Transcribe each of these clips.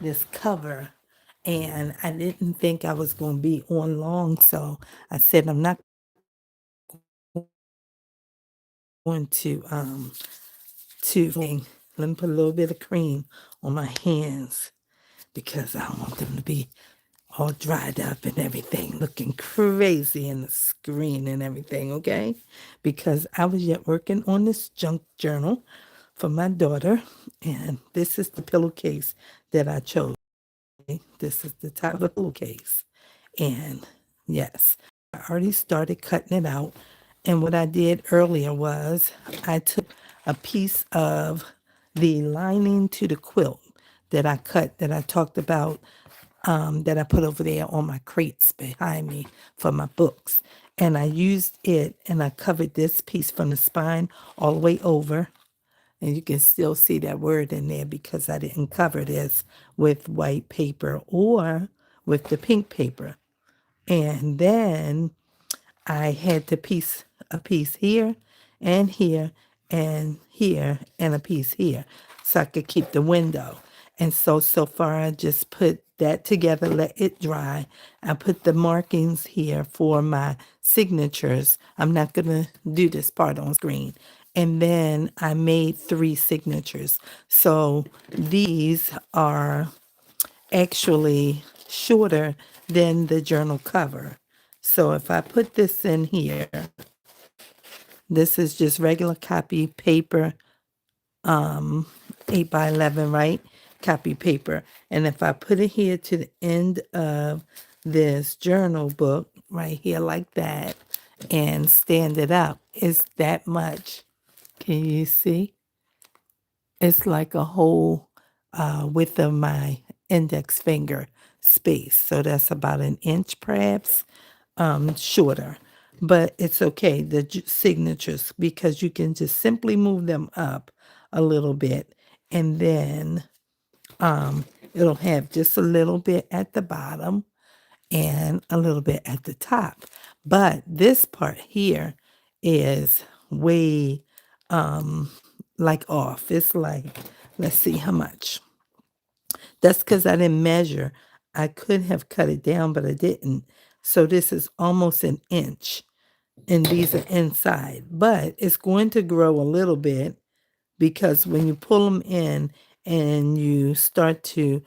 this cover, and I didn't think I was going to be on long, so I said I'm not going to let me put a little bit of cream on my hands because I don't want them to be all dried up and everything, looking crazy in the screen and everything, okay? Because I was yet working on this junk journal for my daughter, and this is the pillowcase that I chose. This is the type of pillowcase. And yes, I already started cutting it out. And what I did earlier was I took a piece of the lining to the quilt that I cut, that I talked about, that I put over there on my crates behind me for my books. And I used it and I covered this piece from the spine all the way over. And you can still see that word in there because I didn't cover this with white paper or with the pink paper. And then I had a piece here and here and here and a piece here so I could keep the window. And so far I just put that together, let it dry. I put the markings here for my signatures. I'm not going to do this part on screen. And then I made 3 signatures. So these are actually shorter than the journal cover. So if I put this in here, this is just regular copy paper, 8 by 11, right? Copy paper. And if I put it here to the end of this journal book right here like that and stand it up, it's that much. Can you see? It's like a whole width of my index finger space. So that's about an inch perhaps shorter. But it's okay, the signatures, because you can just simply move them up a little bit and then it'll have just a little bit at the bottom and a little bit at the top. But this part here is way like off. It's like, let's see how much. That's because I didn't measure. I could have cut it down, but I didn't. So this is almost an inch, and these are inside. But it's going to grow a little bit because when you pull them in and you start to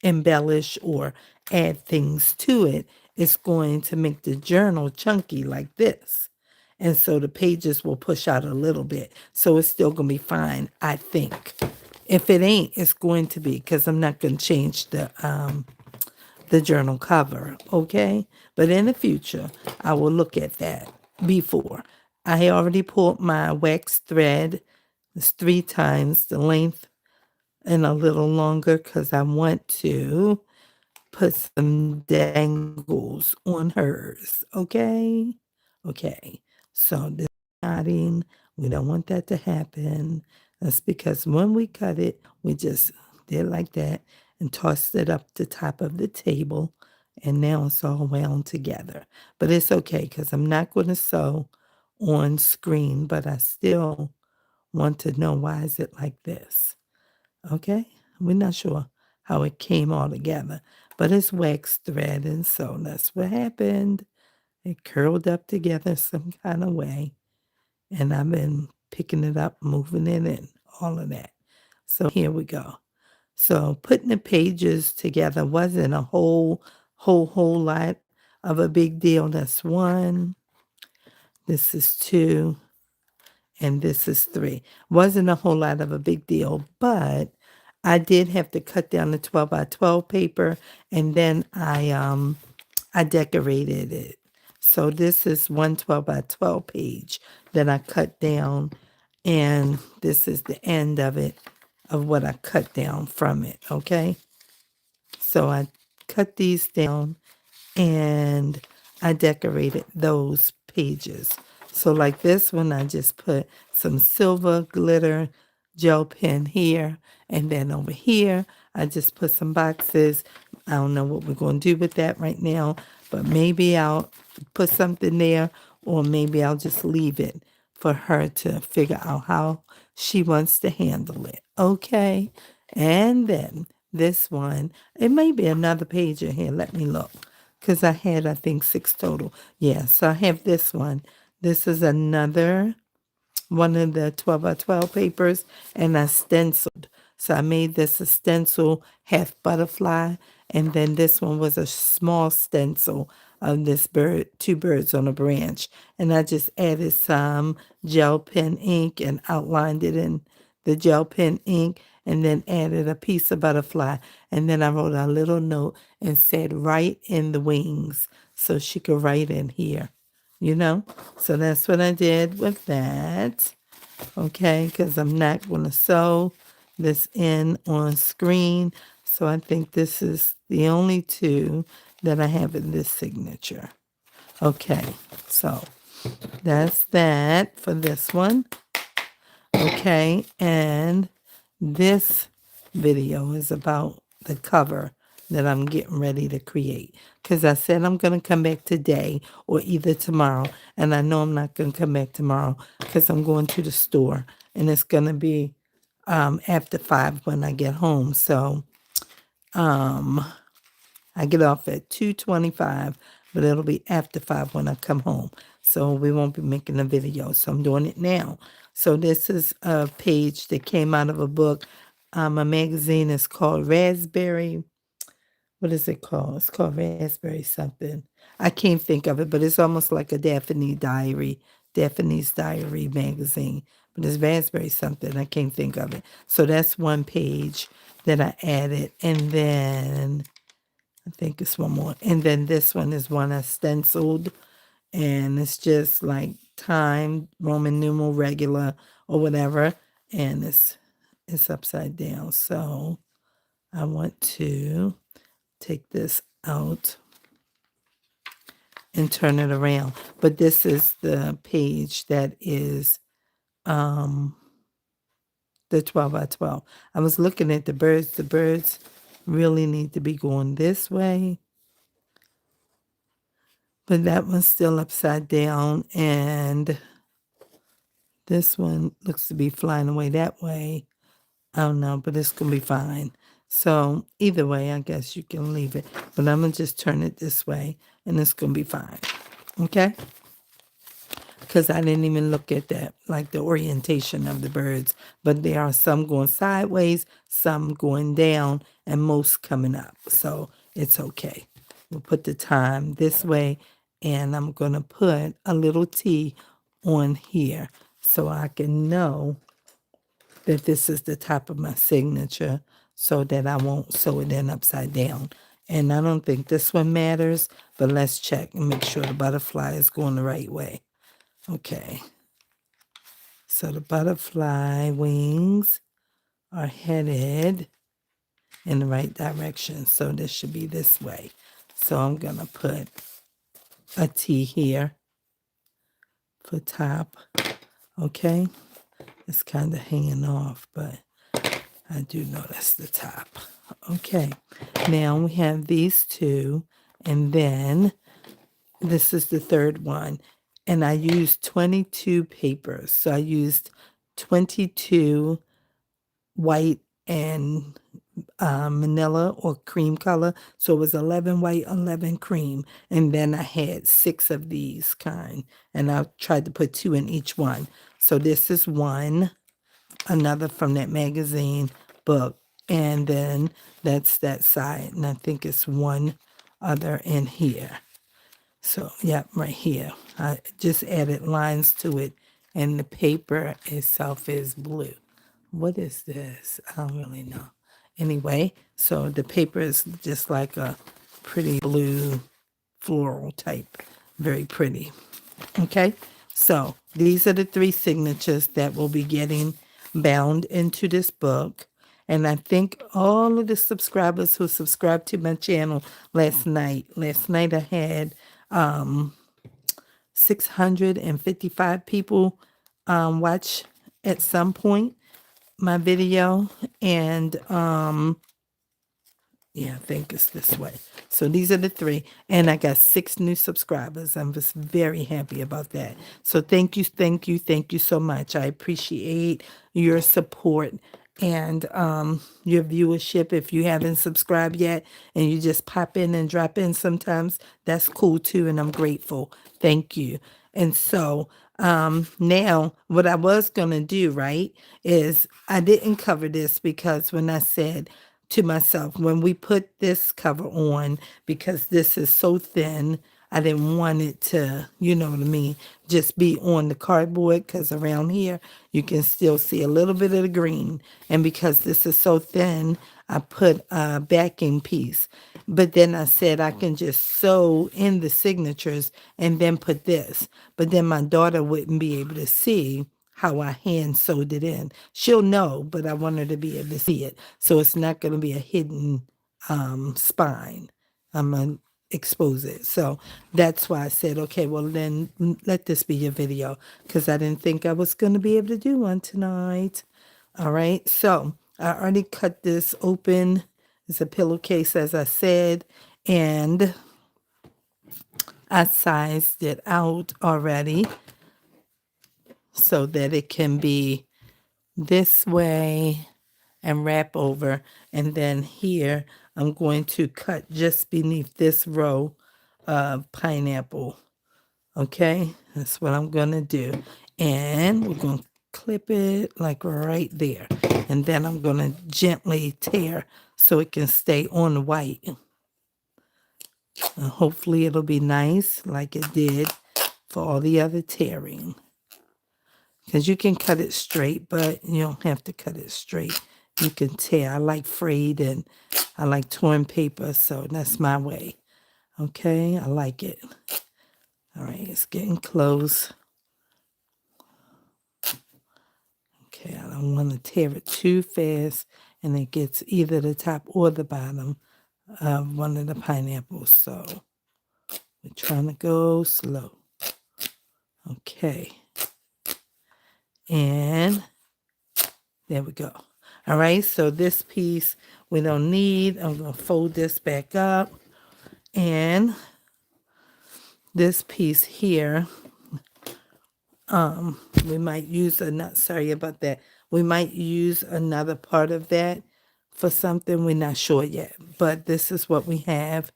embellish or add things to it, it's going to make the journal chunky like this. And so the pages will push out a little bit. So it's still going to be fine, I think. If it ain't, it's going to be because I'm not going to change the journal cover, okay? But in the future, I will look at that before. I already pulled my wax thread. It's 3 times the length and a little longer because I want to put some dangles on hers, okay? Okay, so this knotting, we don't want that to happen. That's because when we cut it, we just did like that and tossed it up the top of the table, and now it's all wound together. But it's okay because I'm not going to sew on screen, but I still want to know why is it like this. Okay? We're not sure how it came all together, but it's wax thread, and so that's what happened. It curled up together some kind of way, and I've been picking it up, moving it, and all of that. So here we go. So putting the pages together wasn't a whole lot of a big deal. That's 1. This is 2. And this is 3. Wasn't a whole lot of a big deal, but I did have to cut down the 12 by 12 paper, and then I decorated it. So this is 1 12 by 12 page that I cut down, and this is the end of it, of what I cut down from it, okay? So I cut these down and I decorated those pages. So like this one, I just put some silver glitter gel pen here. And then over here, I just put some boxes. I don't know what we're going to do with that right now, but maybe I'll put something there, or maybe I'll just leave it for her to figure out how she wants to handle it. Okay. And then this one. It may be another page in here. Let me look. Because I had, I think, 6 total. Yeah, so I have this one. This is another one of the 12 by 12 papers, and I stenciled. So I made this a stencil half butterfly, and then this one was a small stencil of this bird, 2 birds on a branch. And I just added some gel pen ink and outlined it in the gel pen ink, and then added a piece of butterfly. And then I wrote a little note and said, write in the wings, so she could write in here. You know, so that's what I did with that. Okay, because I'm not going to sew this in on screen. So I think this is the only 2 that I have in this signature. Okay, so that's that for this one. Okay, and this video is about the cover that I'm getting ready to create. Because I said I'm going to come back today or either tomorrow. And I know I'm not going to come back tomorrow because I'm going to the store. And it's going to be after 5 when I get home. So I get off at 2:25, but it'll be after 5 when I come home. So we won't be making a video. So I'm doing it now. So this is a page that came out of a book. A magazine is called Raspberry. What is it called? It's called Raspberry something. I can't think of it, but it's almost like a Daphne's Diary magazine. But it's Raspberry something. I can't think of it. So that's one page that I added. And then I think it's one more. And then this one is one I stenciled. And it's just like time, Roman numeral, regular, or whatever. And it's upside down. So I want to take this out and turn it around. But this is the page that is the 12 by 12. I was looking at the birds. The birds really need to be going this way. But that one's still upside down, and this one looks to be flying away that way. I don't know, but it's going to be fine. So either way, I guess you can leave it. But I'm going to just turn it this way, and it's going to be fine. Okay? Because I didn't even look at that, like the orientation of the birds. But there are some going sideways, some going down, and most coming up. So it's okay. We'll put the time this way, and I'm going to put a little T on here so I can know that this is the top of my signature so that I won't sew it in upside down. And I don't think this one matters, but let's check and make sure the butterfly is going the right way. Okay. So the butterfly wings are headed in the right direction. So this should be this way. So I'm going to put a T here for top. Okay. It's kind of hanging off, but I do know that's the top. Okay. Now we have these 2, and then this is the third one. And I used 22 papers. So I used 22 white and manila or cream color. So it was 11 white, 11 cream. And then I had 6 of these kind. And I tried to put 2 in each one. So this is one, another from that magazine book. And then that's that side. And I think it's one other in here. So, yeah, right here. I just added lines to it. And the paper itself is blue. What is this? I don't really know. Anyway, so the paper is just like a pretty blue floral type. Very pretty. Okay, so these are the 3 signatures that will be getting bound into this book. And I thank all of the subscribers who subscribed to my channel last night. Last night I had 655 people watch at some point my video. And yeah, I think it's this way. So these are the 3. And I got 6 new subscribers. I'm just very happy about that. So thank you so much. I appreciate your support. and your viewership. If you haven't subscribed yet and you just pop in and drop in sometimes, that's cool too, and I'm grateful. Thank you. And so now what I was going to do, right, is I didn't cover this because when I said to myself, when we put this cover on, because this is so thin, I didn't want it to, you know what I mean, just be on the cardboard, because around here you can still see a little bit of the green. And because this is so thin, I put a backing piece. But then I said I can just sew in the signatures and then put this. But then my daughter wouldn't be able to see how I hand sewed it in. She'll know, but I want her to be able to see it. So it's not going to be a hidden spine. I'm going to expose it. So that's why I said, okay, well then let this be your video, because I didn't think I was going to be able to do one tonight. All right. So I already cut this open. It's a pillowcase, as I said, and I sized it out already so that it can be this way and wrap over. And then here, I'm going to cut just beneath this row of pineapple. Okay, that's what I'm going to do. And we're going to clip it like right there. And then I'm going to gently tear so it can stay on the white. And hopefully it'll be nice like it did for all the other tearing. Because you can cut it straight, but you don't have to cut it straight. You can tear. I like frayed and I like torn paper, so that's my way. Okay, I like it. All right, it's getting close. Okay, I don't want to tear it too fast and it gets either the top or the bottom of one of the pineapples. So we're trying to go slow. Okay. And there we go. All right, so this piece we don't need. I'm going to fold this back up. And this piece here, we might use sorry about that. We might use another part of that for something. We're not sure yet, but this is what we have.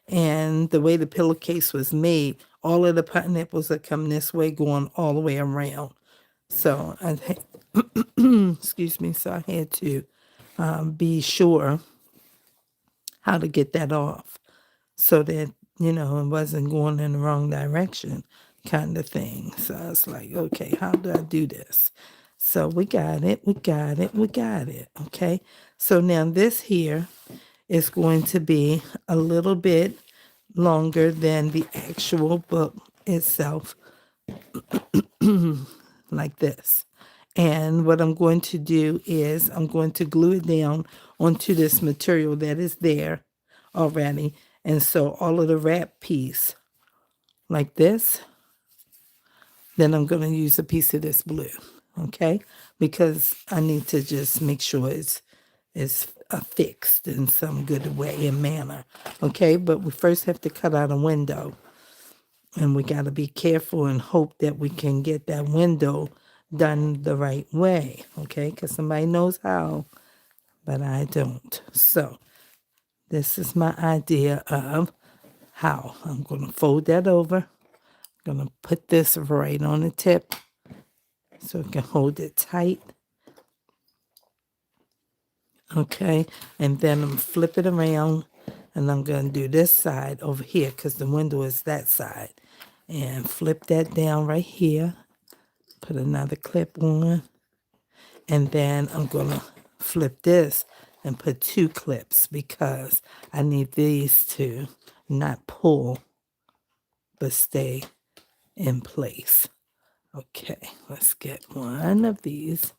And the way the pillowcase was made, all of the pineapples that come this way going all the way around. So I excuse me, so I had to be sure how to get that off so that, you know, it wasn't going in the wrong direction kind of thing. So I was like, okay, how do I do this? So we got it. Okay. So now this here is going to be a little bit longer than the actual book itself, like this. And what I'm going to do is I'm going to glue it down onto this material that is there already. And so all of the wrap piece like this, then I'm going to use a piece of this blue, okay? Because I need to just make sure it's fixed in some good way and manner, okay? But we first have to cut out a window. And we got to be careful and hope that we can get that window done the right way, okay? Because somebody knows how, but I don't. So this is my idea of how. I'm going to fold that over. I'm going to put this right on the tip so it can hold it tight. Okay, and then I'm going to flip it around, and I'm going to do this side over here because the window is that side. And flip that down right here. Put another clip on. And then I'm going to flip this and put 2 clips because I need these to not pull but stay in place. Okay, let's get one of these.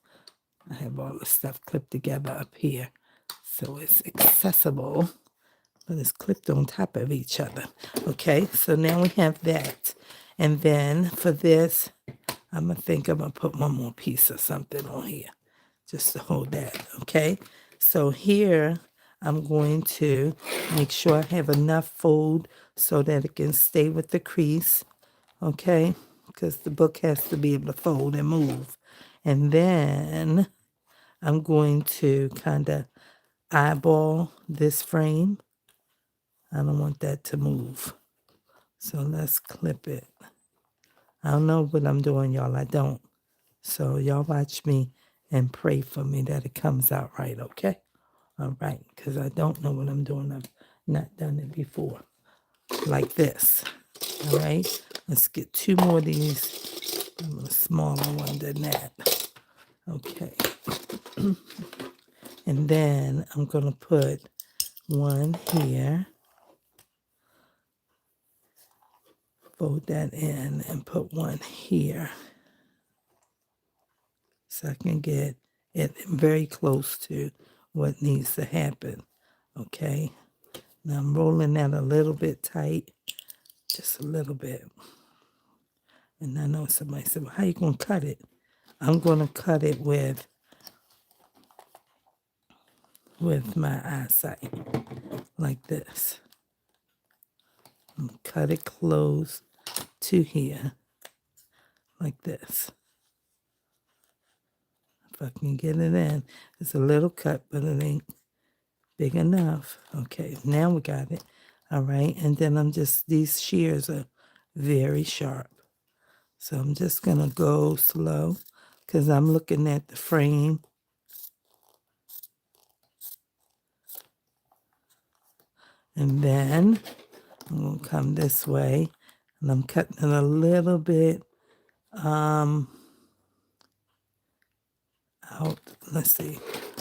I have all the stuff clipped together up here so it's accessible, but it's clipped on top of each other. Okay, so now we have that. And then for this, I'm going to put one more piece of something on here just to hold that, okay? So here, I'm going to make sure I have enough fold so that it can stay with the crease, okay? Because the book has to be able to fold and move. And then I'm going to kind of eyeball this frame. I don't want that to move. So let's clip it. I don't know what I'm doing, y'all. I don't. So y'all watch me and pray for me that it comes out right, okay? All right, because I don't know what I'm doing. I've not done it before. Like this. All right, let's get 2 more of these. A smaller one than that. Okay. And then I'm going to put one here. Fold that in and put one here. So I can get it very close to what needs to happen. Okay. Now I'm rolling that a little bit tight. Just a little bit. And I know somebody said, well, how you going to cut it? I'm going to cut it with my eyesight. Like this. Cut it close to here. Like this. If I can get it in. It's a little cut, but it ain't big enough. Okay, now we got it. All right, and then these shears are very sharp. So I'm just going to go slow because I'm looking at the frame. And then I'm going to come this way. And I'm cutting it a little bit out. Let's see.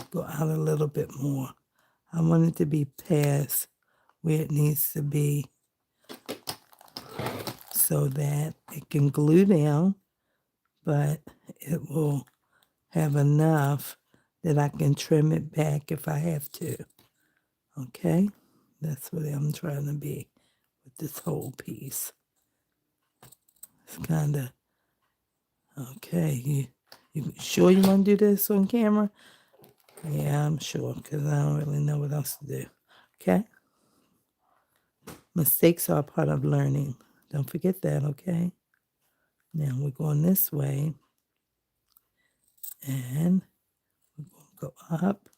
Go out a little bit more. I want it to be past where it needs to be so that it can glue down, but it will have enough that I can trim it back if I have to. Okay? That's what I'm trying to be with this whole piece. It's kind of, okay, you sure you want to do this on camera? Yeah, I'm sure, because I don't really know what else to do. Okay? Mistakes are a part of learning. Don't forget that, okay? Now we're going this way. And we're going to go up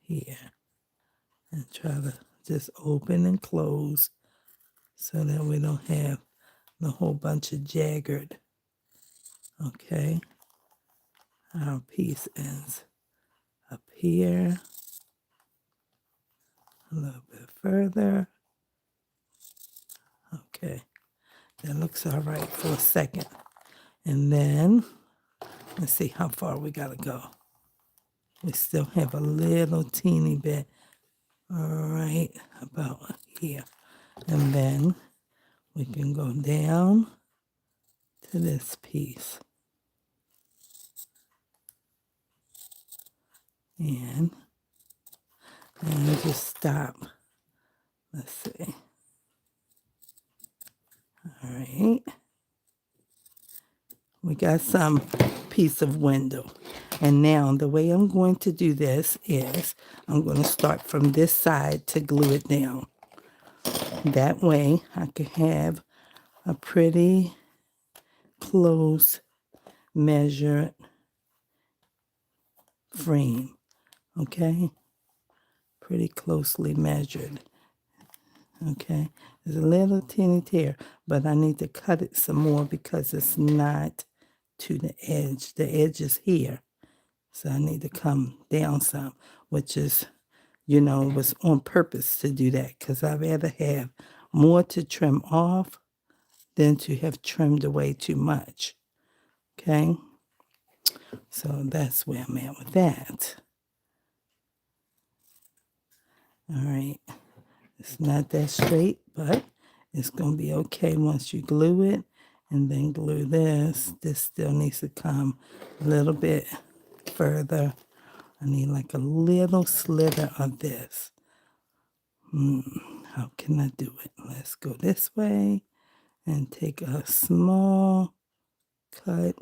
here. And try to just open and close so that we don't have a whole bunch of jagged. Okay? Our piece ends up here. A little bit further. Okay. That looks all right for a second. And then, let's see how far we got to go. We still have a little teeny bit right about here. And then we can go down to this piece. And just stop. Let's see. All right. We got some piece of window. And now the way I'm going to do this is I'm going to start from this side to glue it down. That way I can have a pretty close measured frame. Okay? Pretty closely measured. Okay? There's a little teeny tear, but I need to cut it some more because it's not to the edge. The edge is here. So I need to come down some, which is, was on purpose to do that because I'd rather have more to trim off than to have trimmed away too much. Okay? So that's where I'm at with that. All right. It's not that straight, but it's going to be okay once you glue it. And then glue this. This still needs to come a little bit further. I need like a little slither of this. How can I do it? Let's go this way and take a small cut.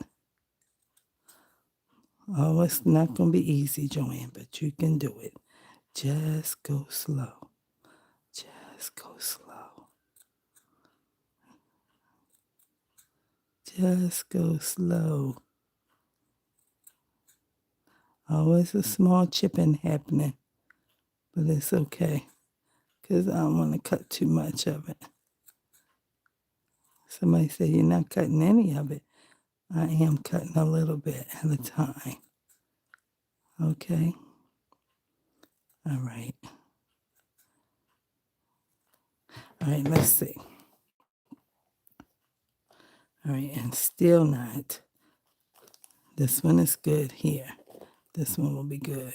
Oh, it's not going to be easy, Joanne, but you can do it. Just go slow. Just go slow. Just go slow. Always a small chipping happening, but it's okay because I don't want to cut too much of it. Somebody said you're not cutting any of it. I am cutting a little bit at a time. Okay. All right. All right, let's see. All right, and still not. This one is good here. This one will be good.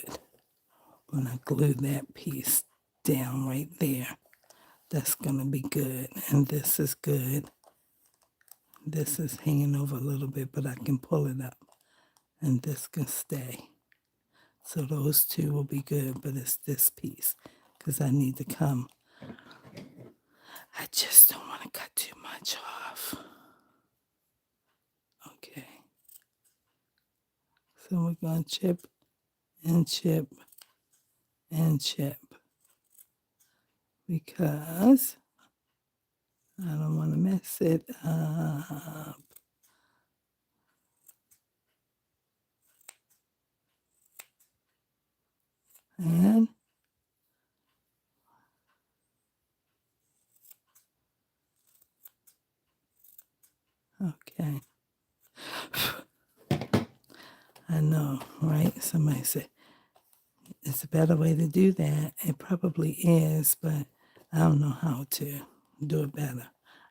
When I glue that piece down right there, that's going to be good. And this is good. This is hanging over a little bit, but I can pull it up. And this can stay. So those two will be good, but it's this piece because I need to come. I just don't want to cut too much off. Okay. So we're going to chip and chip and chip because I don't want to mess it up. And okay. I know, right? Somebody said it's a better way to do that. It probably is, but I don't know how to do it better.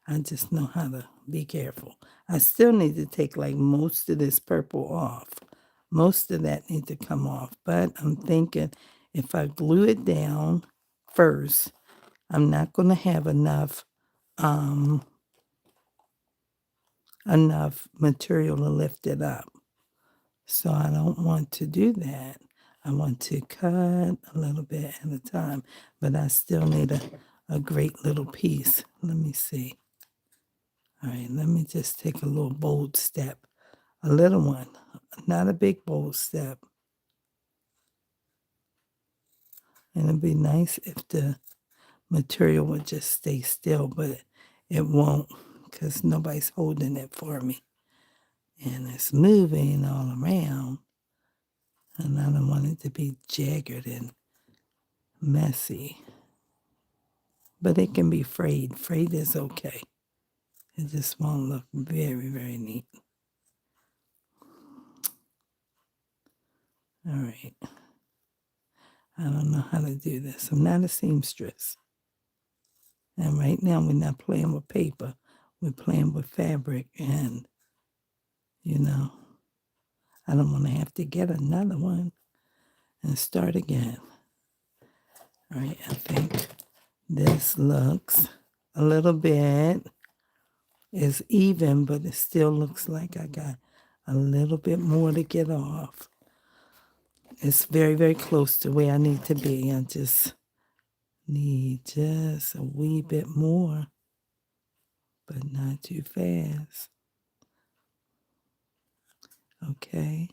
I just know how to be careful. I still need to take like most of this purple off. Most of that needs to come off. But I'm thinking if I glue it down first, I'm not going to have enough material to lift it up. So I don't want to do that. I want to cut a little bit at a time, but I still need a great little piece. Let me see. All right, let me just take a little bold step. A little one, not a big bold step. And it'd be nice if the material would just stay still, but it won't because nobody's holding it for me. And it's moving all around. And I don't want it to be jagged and messy. But it can be frayed. Frayed is okay. It just won't look very, very neat. All right. I don't know how to do this. I'm not a seamstress. And right now we're not playing with paper. We're playing with fabric. And, I don't want to have to get another one and start again. All right. I think this looks a little bit is even, but it still looks like I got a little bit more to get off. It's very, very close to where I need to be. I just need just a wee bit more, but not too fast. Okay.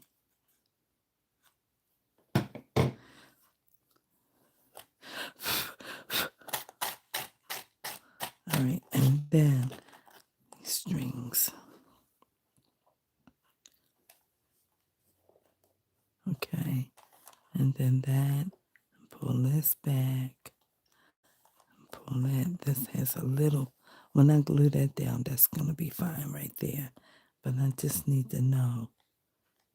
All right, and then strings. Okay, and then that, pull this back, pull that. This has a little, when I glue that down, that's going to be fine right there. But I just need to know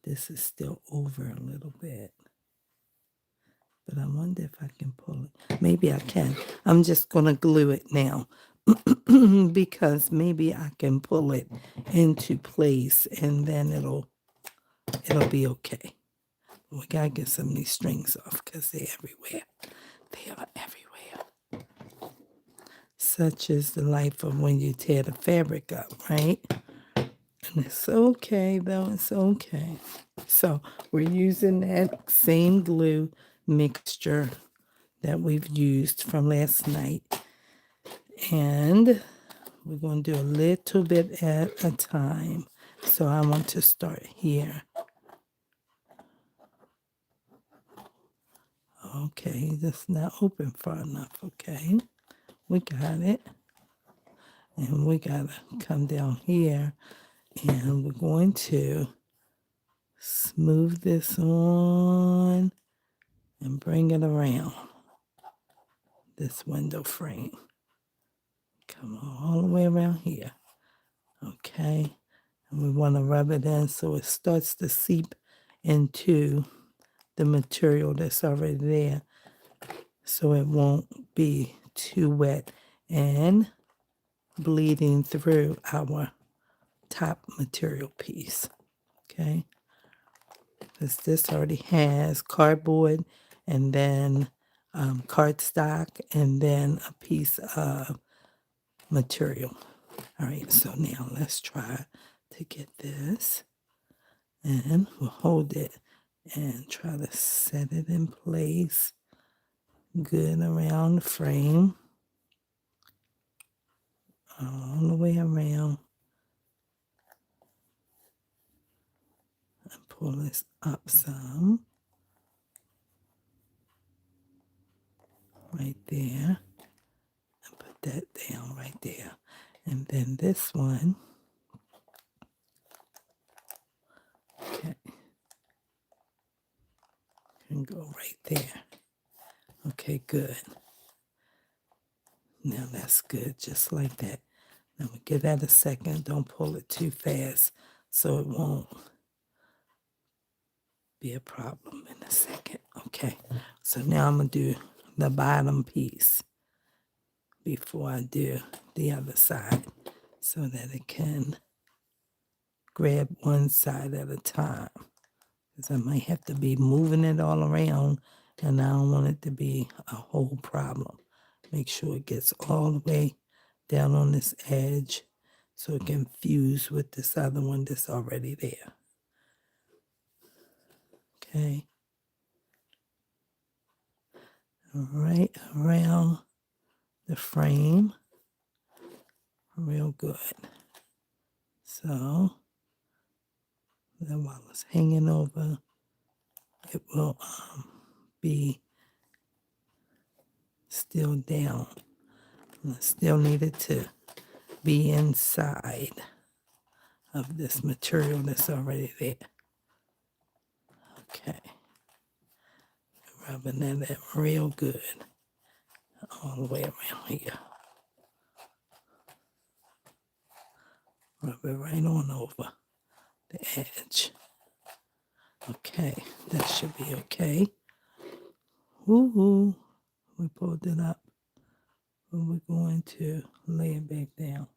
this is still over a little bit. But I wonder if I can pull it. Maybe I can. I'm just going to glue it now because maybe I can pull it into place and then it'll be okay. We got to get some of these strings off because they're everywhere. They are everywhere. Such is the life of when you tear the fabric up, right? And it's okay, though. It's okay. So we're using that same glue mixture that we've used from last night. And we're going to do a little bit at a time. So I want to start here. Okay, that's not open far enough. Okay, we got it. And we got to come down here. And we're going to Smooth this on and bring it around this window frame. Come all the way around here. Okay. And we want to rub it in so it starts to seep into the material that's already there, so it won't be too wet and bleeding through our top material piece. Okay. Because this already has cardboard and then cardstock and then a piece of material. All right, so now let's try to get this, and we'll hold it and try to set it in place good around the frame, all the way around, and pull this up some, right there, and put that down right there. And then this one, okay, can go right there. Okay, good. Now that's good, just like that. Now we give that a second. Don't pull it too fast so it won't be a problem in a second. Okay, so now I'm going to do the bottom piece before I do the other side so that it can grab one side at a time. Because I might have to be moving it all around, and I don't want it to be a whole problem. Make sure it gets all the way down on this edge so it can fuse with this other one that's already there. Okay. Right around the frame. Real good. So then while it's hanging over, it will be still down. And I still need it to be inside of this material that's already there. Okay. Rubbing that in real good all the way around here. Rub it right on over the edge. Okay, that should be okay. Woo-hoo. We pulled it up. But we're going to lay it back down.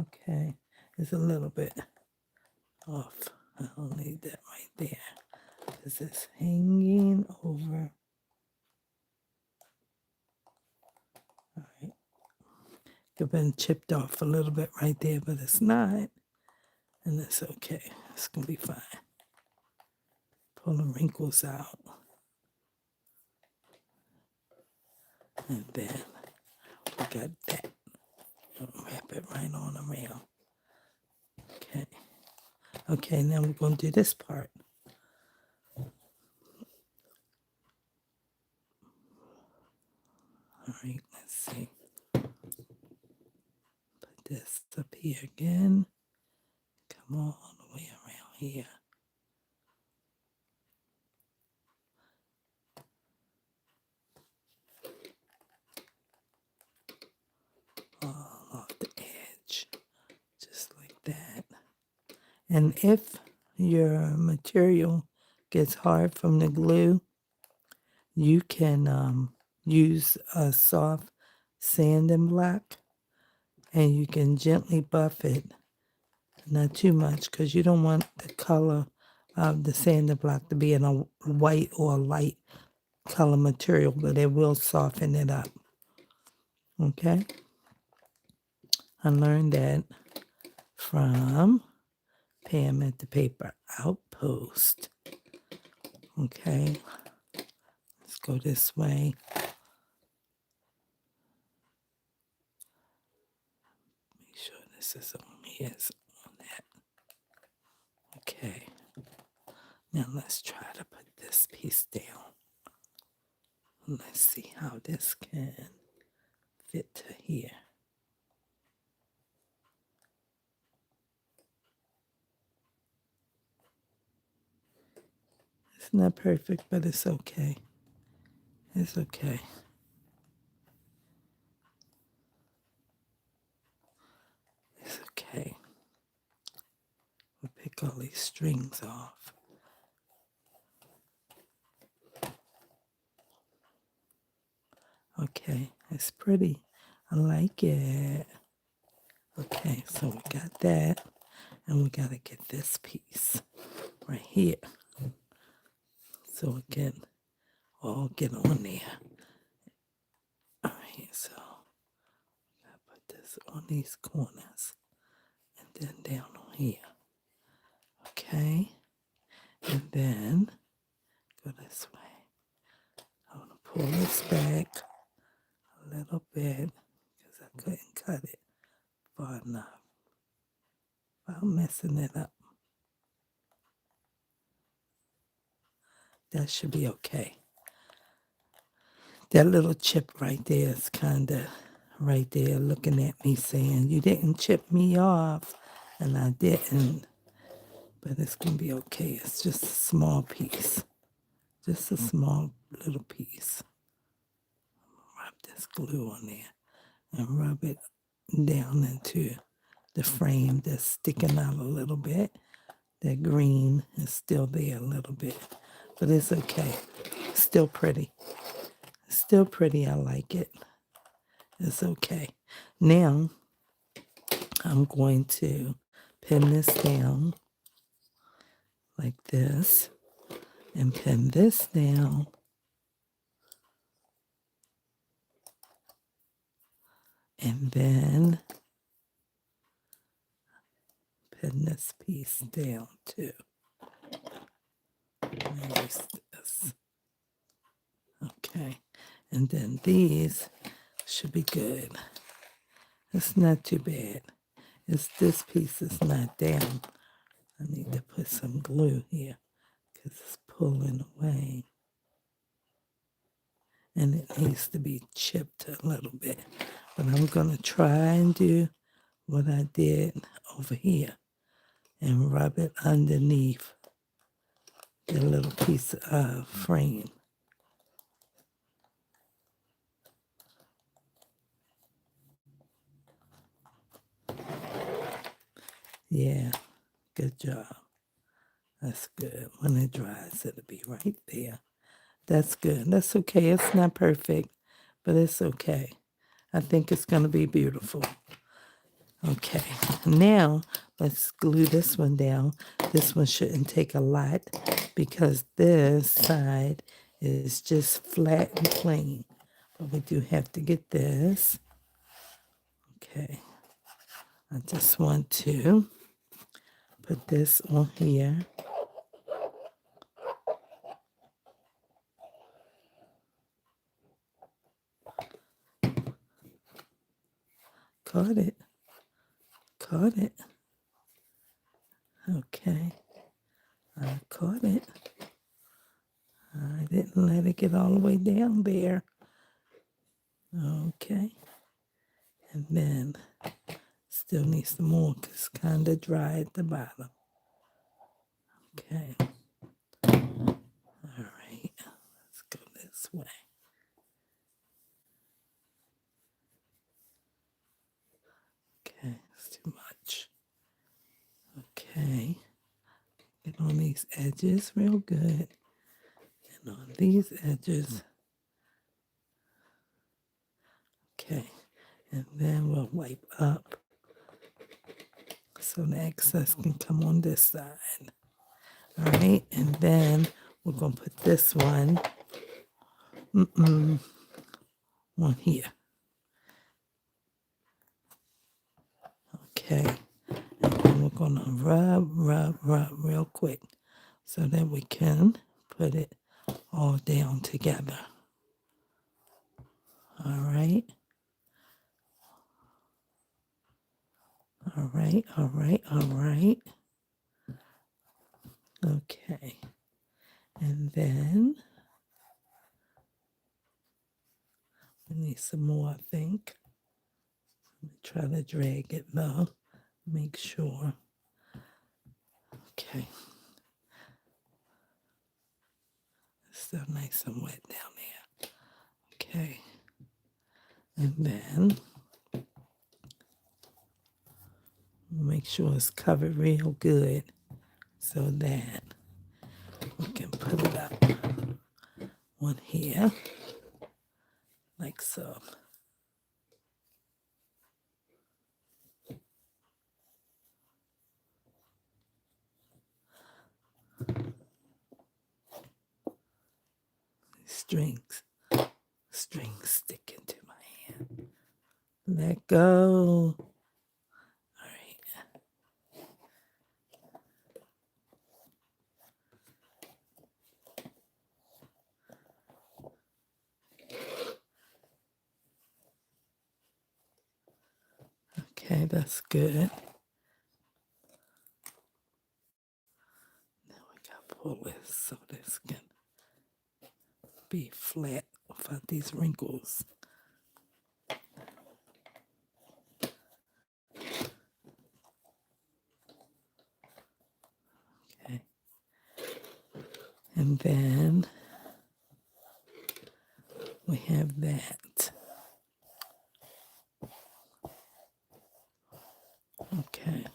Okay, it's a little bit off. I don't need that right there because it's hanging over. All right, could have been chipped off a little bit right there, but it's not, and it's okay. It's gonna be fine. Pull the wrinkles out, and then we got that. Wrap it right on around. Okay. Okay, now we're gonna do this part. All right, let's see. Put this up here again. Come all the way around here. All off the edge, just like that. And if your material gets hard from the glue, you can use a soft sanding block, and you can gently buff it, not too much, because you don't want the color of the sanding block to be in a white or light color material, but it will soften it up. Okay? I learned that from Pam at the Paper Outpost. Okay, let's go this way. Make sure this is on here, on that. Okay. Now let's try to put this piece down. Let's see how this can fit to here. It's not perfect, but it's okay. It's okay. It's okay. We'll pick all these strings off. Okay, it's pretty. I like it. Okay, so we got that. And we got to get this piece right here. So it can all get on there. All right, so I put this on these corners and then down on here. Okay, and then go this way. I want to pull this back a little bit because I couldn't cut it far enough without messing it up. That should be okay. That little chip right there is kind of right there looking at me saying, you didn't chip me off. And I didn't. But it's going to be okay. It's just a small piece. Just a small little piece. Rub this glue on there and rub it down into the frame that's sticking out a little bit. That green is still there a little bit. But it's okay. It's still pretty. It's still pretty. I like it. It's okay. Now, I'm going to pin this down like this and pin this down and then pin this piece down too. There's this. Okay, and then these should be good. It's not too bad. It's this piece is not down. I need to put some glue here because it's pulling away. And it needs to be chipped a little bit. But I'm going to try and do what I did over here and rub it underneath the little piece of frame. Yeah, good job. That's good. When it dries, it'll be right there. That's good. That's okay. It's not perfect, but it's okay. I think it's going to be beautiful. Okay, now let's glue this one down. This one shouldn't take a lot because this side is just flat and plain. But we do have to get this. Okay, I just want to put this on here. Caught it. Caught it. Okay. I caught it. I didn't let it get all the way down there. Okay. And then still needs some more because it's kind of dry at the bottom. Okay. All right. Let's go this way. Okay. It's too much. Okay. Get on these edges real good. And on these edges. Okay. And then we'll wipe up so the excess can come on this side. All right. And then we're going to put this one on here. Okay. And then we're going to rub real quick so that we can put it all down together. All right. All right, all right, all right. Okay. And then we need some more, I think. Let me try to drag it though. Make sure. Okay. It's still nice and wet down there. Okay. And then make sure it's covered real good so that we can put it up on here like so. Strings sticking to my hand. Let go. All right. Okay, that's good. Now we got to pull this so this can be flat without these wrinkles. Okay. And then we have that. Okay.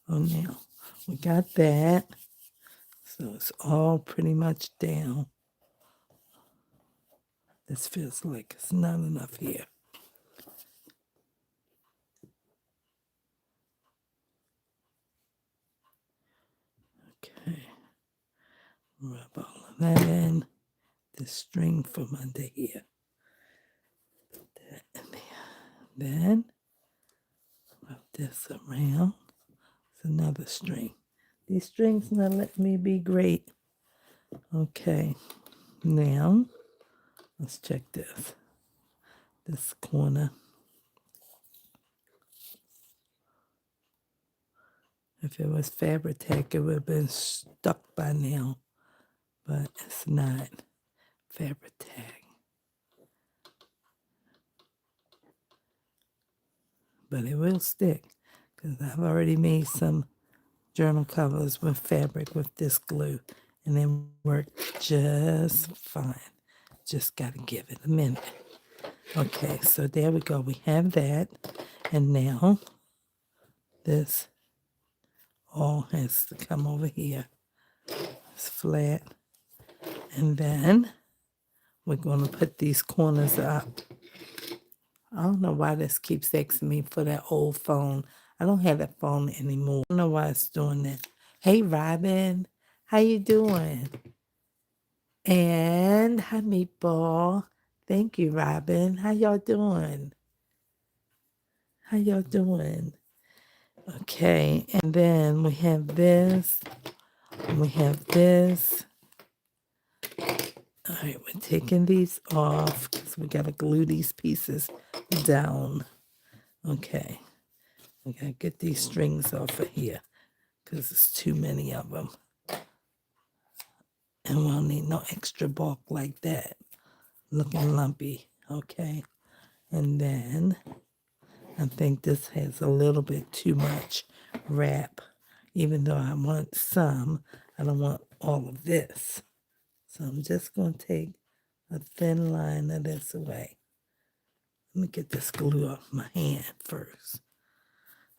Oh, now we got that. So it's all pretty much down. This feels like it's not enough here. Okay. Rub all of that in. The string from under here. Put that in there. Then wrap this around. It's another string. These strings not letting me be great. Okay. Now, let's check this. This corner. If it was Fabri-Tac, it would have been stuck by now. But it's not Fabri-Tac. But it will stick because I've already made some journal covers with fabric with this glue and it worked just fine. Just got to give it a minute. Okay, so there we go. We have that. And now this all has to come over here. It's flat. And then we're going to put these corners up. I don't know why this keeps asking me for that old phone. I don't have that phone anymore. I don't know why it's doing that. Hey, Robin. How you doing? And hi, Meatball. Thank you, Robin. How y'all doing? How y'all doing? Okay, and then we have this. And we have this. All right, we're taking these off because we got to glue these pieces down. Okay. We got to get these strings off of here because there's too many of them. And we'll need no extra bulk like that. Looking lumpy. Okay. And then I think this has a little bit too much wrap. Even though I want some, I don't want all of this. So I'm just going to take a thin line of this away. Let me get this glue off my hand first.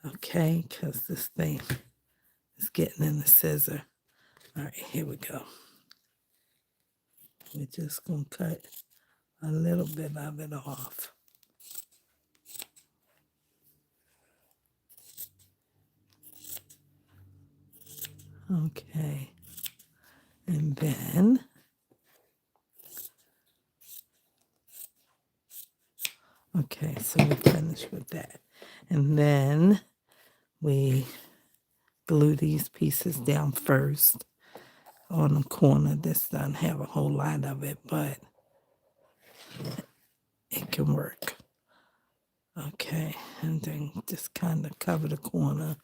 Okay, because this thing is getting in the scissor. All right, here we go. We're just going to cut a little bit of it off. Okay. And then okay, so we're finished with that. And then we glue these pieces down first on the corner. This doesn't have a whole lot of it, but it can work. Okay, and then just kind of cover the corner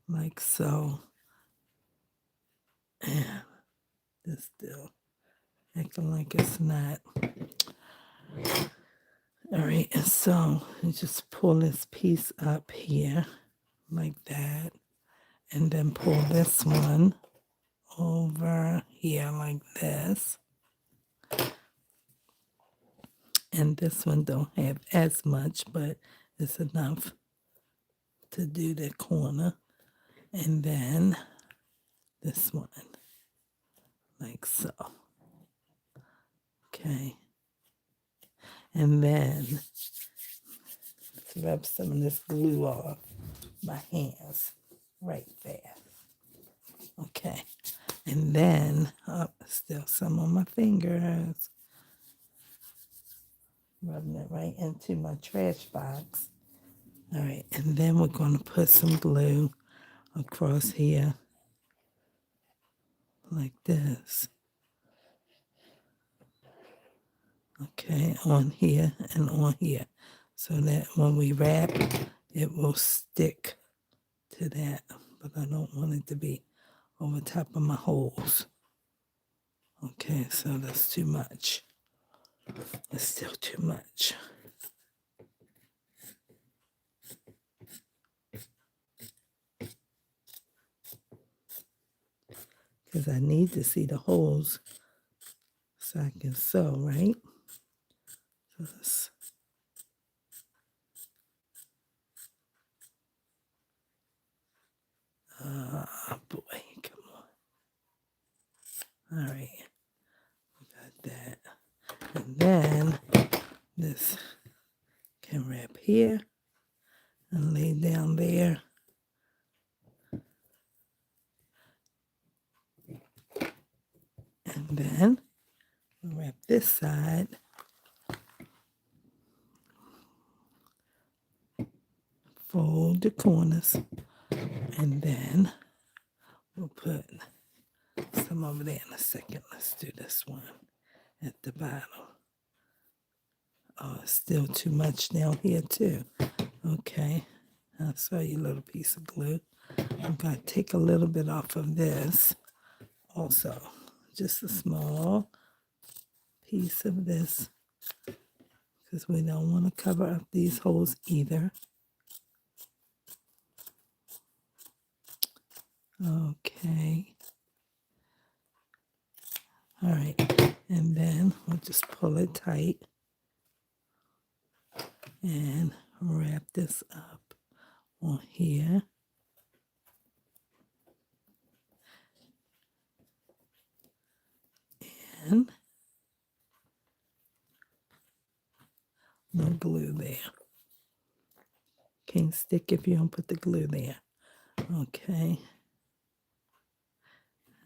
like so. And this still acting like it's not. All right, and so you just pull this piece up here like that, and then pull this one over here like this. And this one don't have as much, but it's enough to do the corner. And then this one, like so. Okay. And then let's rub some of this glue off my hands right there. Okay. And then, still some on my fingers. Rubbing it right into my trash box. All right. And then we're going to put some glue across here like this. Okay, on here and on here, so that when we wrap, it will stick to that, but I don't want it to be over top of my holes. Okay, so that's too much. It's still too much. Because I need to see the holes so I can sew, right? So this. Boy, come on. All right, we got that. And then this can wrap here and lay down there. And then wrap this side. Fold the corners. And then we'll put some over there in a second. Let's do this one at the bottom. Oh, it's still too much down here too. Okay. I'll show you a little piece of glue. I'm going to take a little bit off of this also. Just a small piece of this, because we don't want to cover up these holes either. Okay. All right. And then we'll just pull it tight and wrap this up on here. And no glue there. Can't stick if you don't put the glue there. Okay.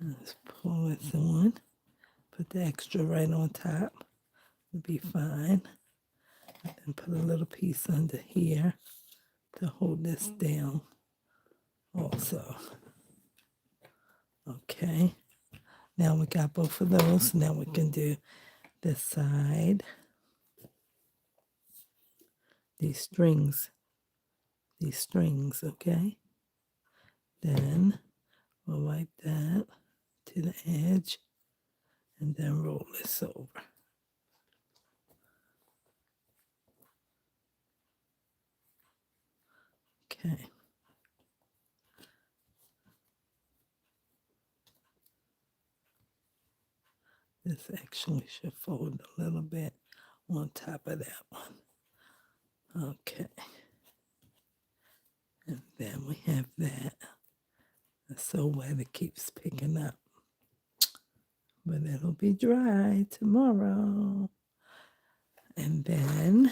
Let's pull this on. Put the extra right on top. It'll be fine. And put a little piece under here to hold this down also. Okay. Now we got both of those. Now we can do this side. These strings, okay? Then we'll wipe that to the edge and then roll this over. Okay. This actually should fold a little bit on top of that one. Okay. And then we have that. It's so wet it keeps picking up. But it'll be dry tomorrow. And then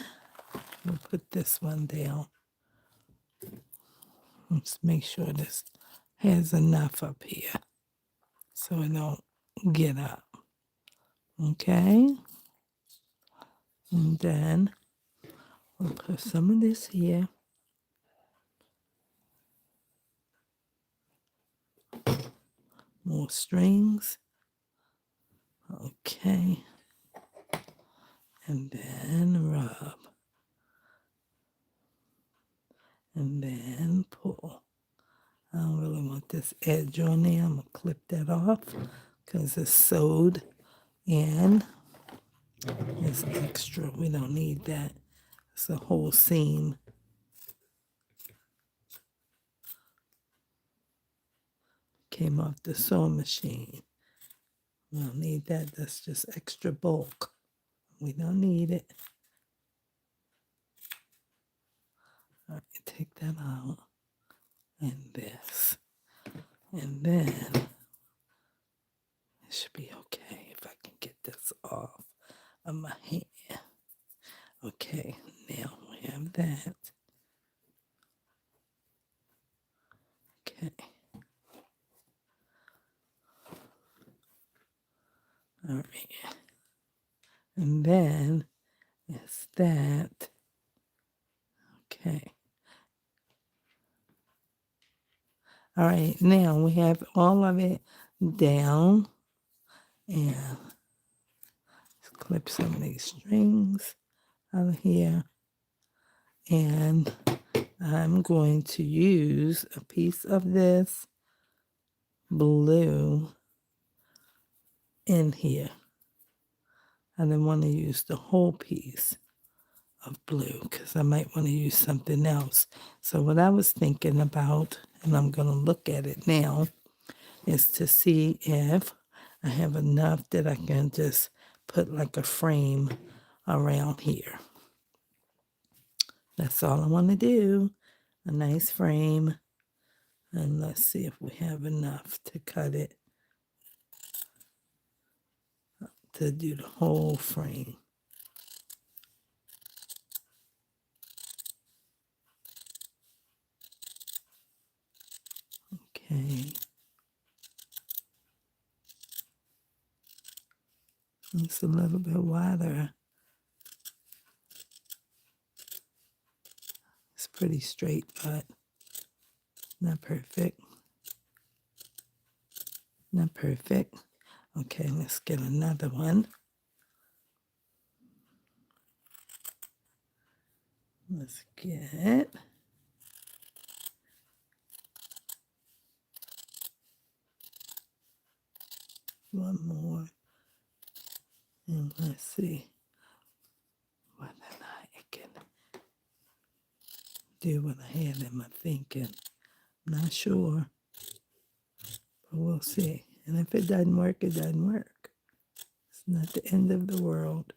we'll put this one down. Let's make sure this has enough up here so it don't get up. Okay? And then we'll put some of this here. More strings. Okay. And then rub. And then pull. I don't really want this this edge on there. I'm going to clip that off because it's sewed in. It's extra. We don't need that. It's a whole seam. Came off the sewing machine. We don't need that. That's just extra bulk. We don't need it. All right, take that out. And this. And then it should be okay if I can get this off of my hand. Okay, now we have that. Okay. All right. And then it's that. Okay. All right, now we have all of it down. And let's clip some of these strings out of here. And I'm going to use a piece of this blue in here. I didn't want to use the whole piece of blue because I might want to use something else. So what I was thinking about, and I'm going to look at it now, is to see if I have enough that I can just put like a frame around here. That's all I want to do, a nice frame. And let's see if we have enough to cut it, to do the whole frame. Okay. It's a little bit wider. It's pretty straight, but not perfect. Not perfect. Okay, let's get another one. Let's get one more. And let's see whether or not it can do what I had in my thinking. Not sure, but we'll see. And if it doesn't work, it doesn't work. It's not the end of the world.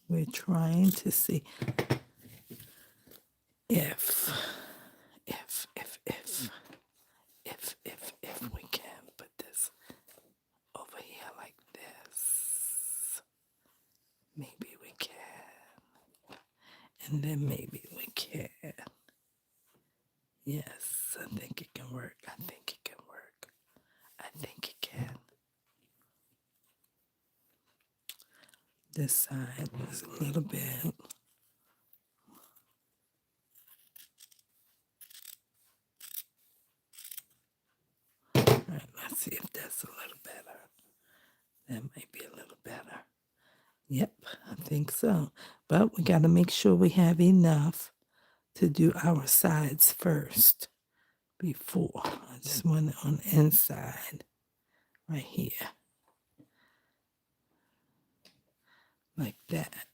We're trying to see if we can put this over here like this. Maybe we can. And then maybe we can. Yes, I think it can work. I think it can work. I think it can. This side is a little bit. All right, let's see if that's a little better. That might be a little better. Yep, I think so. But we got to make sure we have enough to do our sides first before. I just want it on the inside right here. Like that.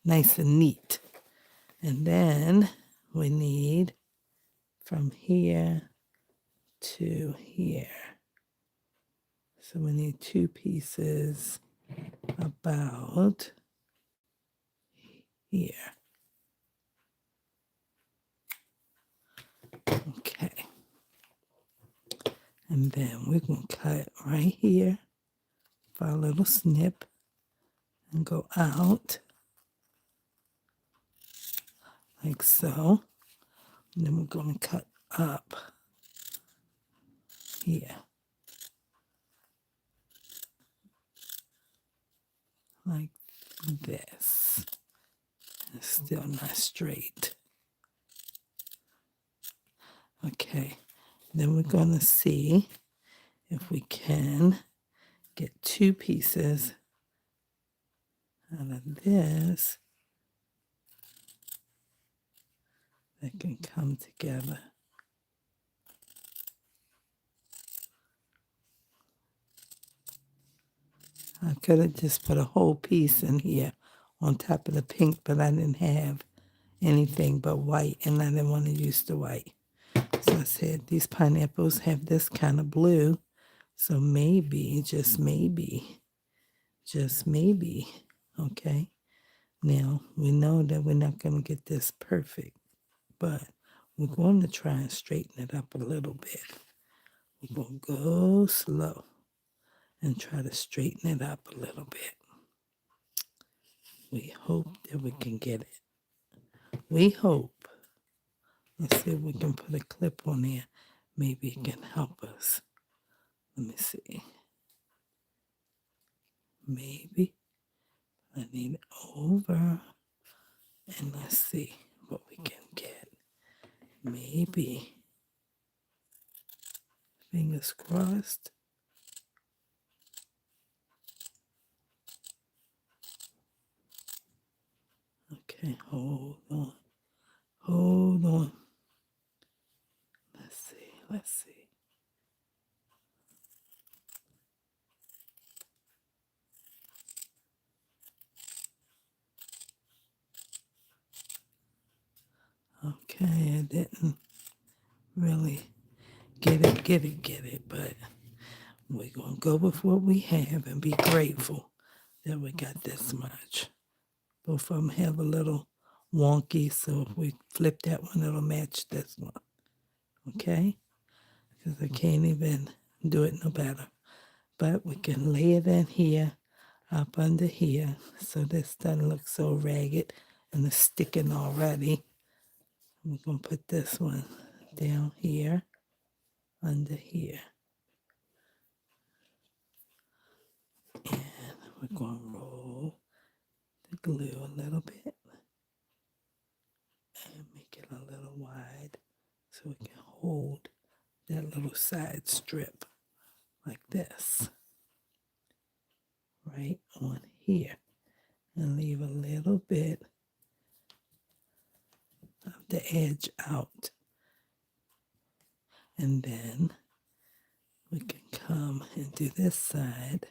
Nice and neat. And then we need from here to here. So we need two pieces about here. Okay. And then we can cut right here for a little snip and go out like so. And then we're going to cut up here. Like this. It's still not straight. Okay. Then we're going to see if we can get two pieces out of this that can come together. I could have just put a whole piece in here on top of the pink, but I didn't have anything but white, and I didn't want to use the white. So I said, these pineapples have this kind of blue, so maybe, just maybe, okay? Now, we know that we're not going to get this perfect, but we're going to try and straighten it up a little bit. We're going to go slow and try to straighten it up a little bit. We hope that we can get it. We hope. Let's see if we can put a clip on there. Maybe it can help us. Let me see. Maybe I need it over. And let's see what we can get. Maybe. Fingers crossed. Okay, hold on. Hold on. Let's see. Let's see. Okay, I didn't really get it, but we're going to go with what we have and be grateful that we got this much. Both of them have a little wonky, so if we flip that one, it'll match this one. Okay? Because I can't even do it no better. But we can lay it in here, up under here, so this doesn't look so ragged and it's sticking already. We're going to put this one down here, under here. And we're going to roll the glue a little bit and make it a little wide so it can hold that little side strip like this, right on here, and leave a little bit of the edge out. And then we can come and do this side.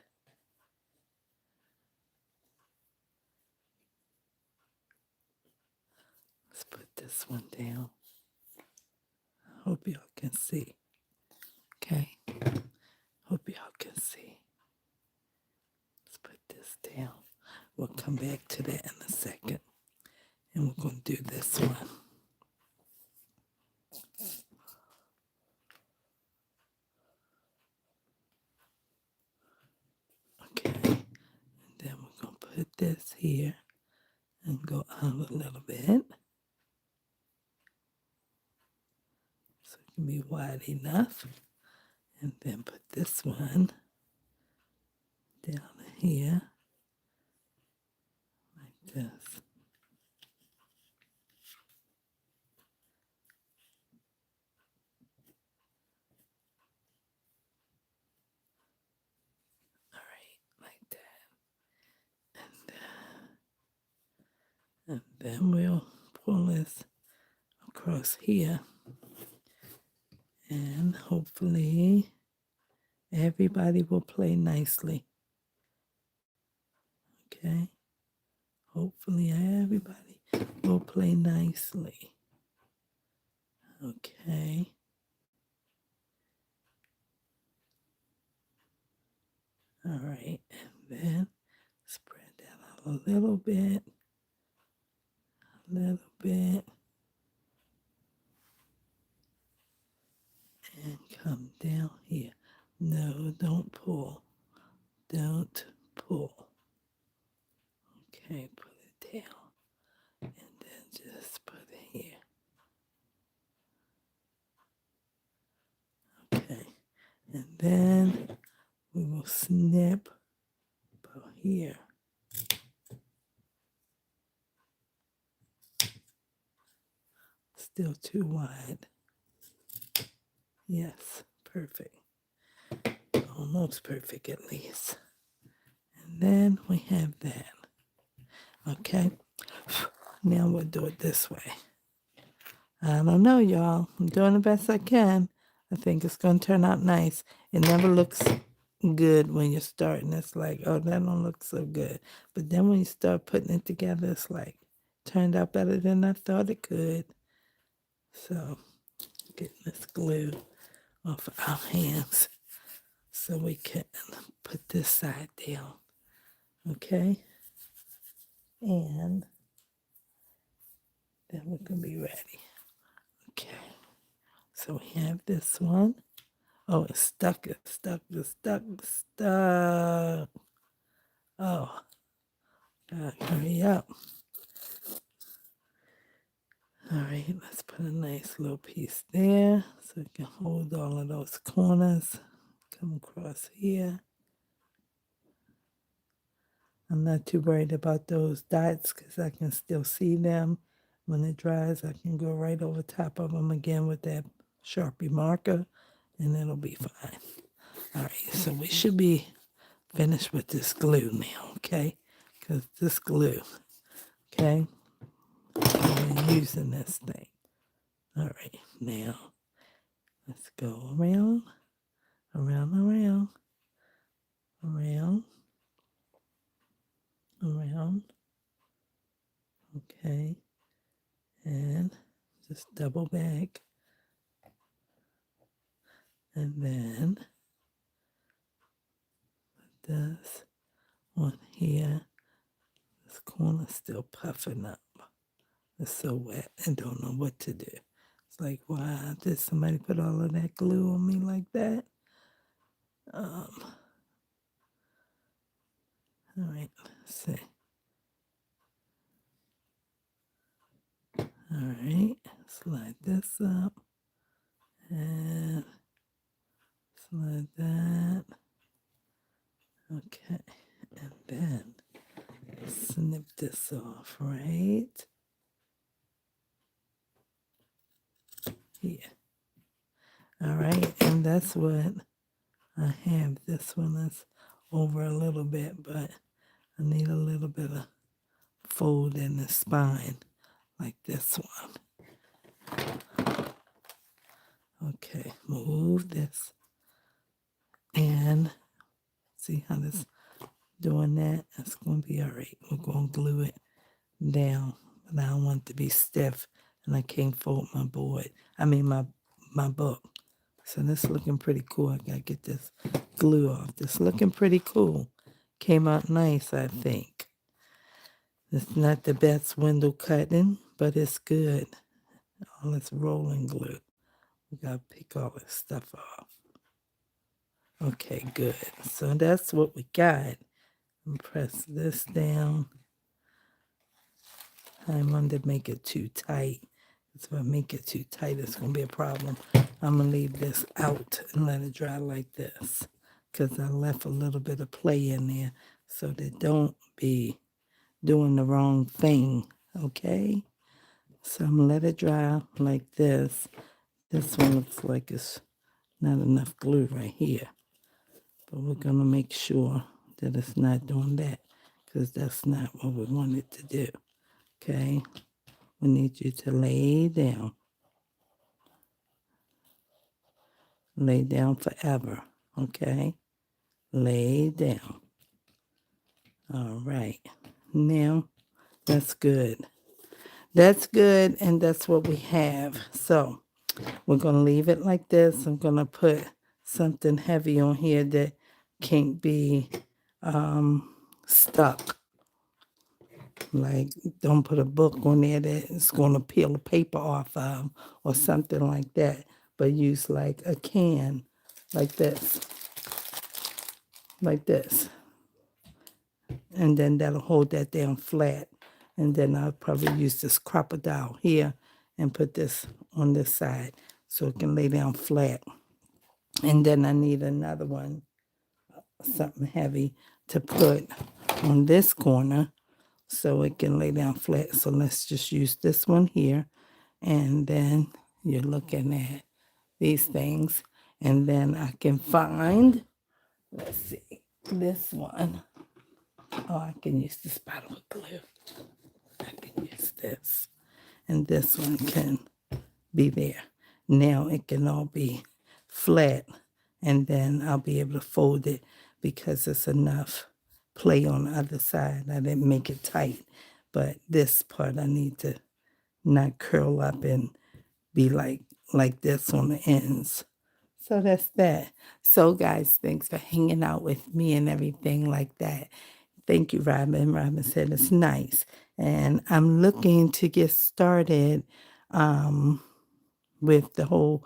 Let's put this one down. I hope y'all can see. Okay? Hope y'all can see. Let's put this down. We'll come back to that in a second. And we're going to do this one. Okay. And then we're going to put this here and go out a little bit. So it can be wide enough. And then put this one down here like this. All right, like that. And then we'll pull this across here. And hopefully everybody will play nicely. Okay? Hopefully everybody will play nicely. Okay? All right. And then spread that out a little bit. A little bit. And come down here. No, don't pull. Don't pull. Okay, put it down. And then just put it here. Okay. And then we will snip about here. Still too wide. Yes, perfect. Almost perfect at least. And then we have that. Okay. Now we'll do it this way. I don't know, y'all. I'm doing the best I can. I think it's going to turn out nice. It never looks good when you're starting. It's like, oh, that don't look so good. But then when you start putting it together, it's like, turned out better than I thought it could. So, getting this glue off of our hands so we can put this side down. Okay? And then we're going to be ready. Okay. So we have this one. Oh, it's stuck. It's stuck. It's stuck. It's stuck. Oh, God, hurry up. All right, let's put a nice little piece there so it can hold all of those corners. Come across here. I'm not too worried about those dots because I can still see them. When it dries, I can go right over top of them again with that Sharpie marker, and it'll be fine. All right, so we should be finished with this glue now, okay? Because this glue, okay? We're using this thing. All right, now let's go around, around, around, around, around. Okay, and just double back. And then this one here, this corner's still puffing up. It's so wet and don't know what to do. It's like, why did somebody put all of that glue on me like that? All right, let's see. All right, slide this up and slide that. Okay, and then snip this off right here. All right, and that's what I have. This one is over a little bit, but I need a little bit of fold in the spine like this one. Okay, move this and see how this doing that. It's going to be all right. We're going to glue it down, but I don't want it to be stiff, and I can't fold my board. I mean my book. So this looking pretty cool. I gotta get this glue off. This looking pretty cool. Came out nice, I think. It's not the best window cutting, but it's good. All this rolling glue. We gotta pick all this stuff off. Okay, good. So that's what we got. And press this down. I want to make it too tight. If I make it too tight, it's going to be a problem. I'm going to leave this out and let it dry like this because I left a little bit of play in there so they don't be doing the wrong thing, okay? So I'm going to let it dry like this. This one looks like it's not enough glue right here. But we're going to make sure that it's not doing that because that's not what we want it to do, okay? We need you to lay down. Lay down forever, okay? Lay down. All right. Now, that's good. That's good, and that's what we have. So, we're going to leave it like this. I'm going to put something heavy on here that can't be stuck. Like, don't put a book on there that's going to peel the paper off of or something like that. But use like a can, like this. Like this. And then that'll hold that down flat. And then I'll probably use this crocodile here and put this on this side so it can lay down flat. And then I need another one, something heavy, to put on this corner so it can lay down flat. So let's just use this one here. And then you're looking at these things. And then I can find, let's see, this one. Oh, I can use this bottle of glue. I can use this. And this one can be there. Now it can all be flat and then I'll be able to fold it because it's enough play on the other side. I didn't make it tight, but this part I need to not curl up and be like this on the ends. So that's that. So guys, thanks for hanging out with me and everything like that. Thank you, Robin. Robin said it's nice. And I'm looking to get started with the whole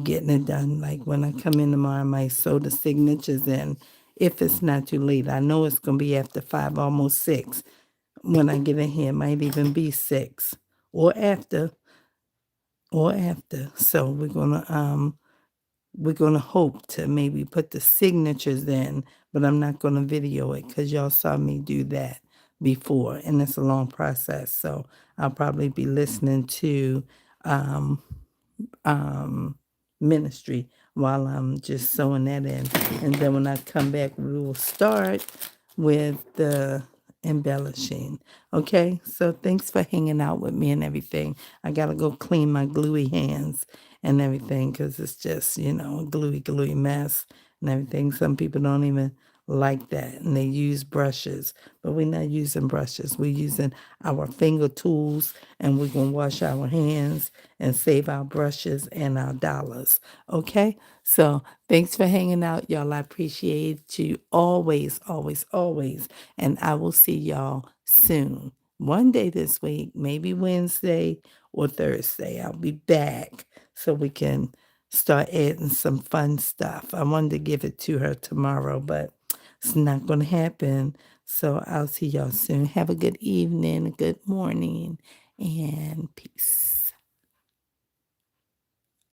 getting it done. Like when I come in tomorrow, I might sew the signatures in if it's not too late. I know it's going to be after 5, almost 6. When I get in here, it might even be 6 or after. So we're gonna hope to maybe put the signatures in, but I'm not gonna video it because y'all saw me do that before, and it's a long process. So I'll probably be listening to um, ministry while I'm just sewing that in, and then when I come back, we will start with the embellishing. Okay, so thanks for hanging out with me and everything. I gotta go clean my gluey hands and everything because it's just, a gluey mess and everything. Some people don't even like that and they use brushes, but we're not using brushes. We're using our finger tools and we're going to wash our hands and save our brushes and our dollars. Okay? So thanks for hanging out, y'all. I appreciate you always, always, always. And I will see y'all soon. One day this week, maybe Wednesday or Thursday, I'll be back so we can start adding some fun stuff. I wanted to give it to her tomorrow, but it's not going to happen. So I'll see y'all soon. Have a good evening, a good morning, and peace.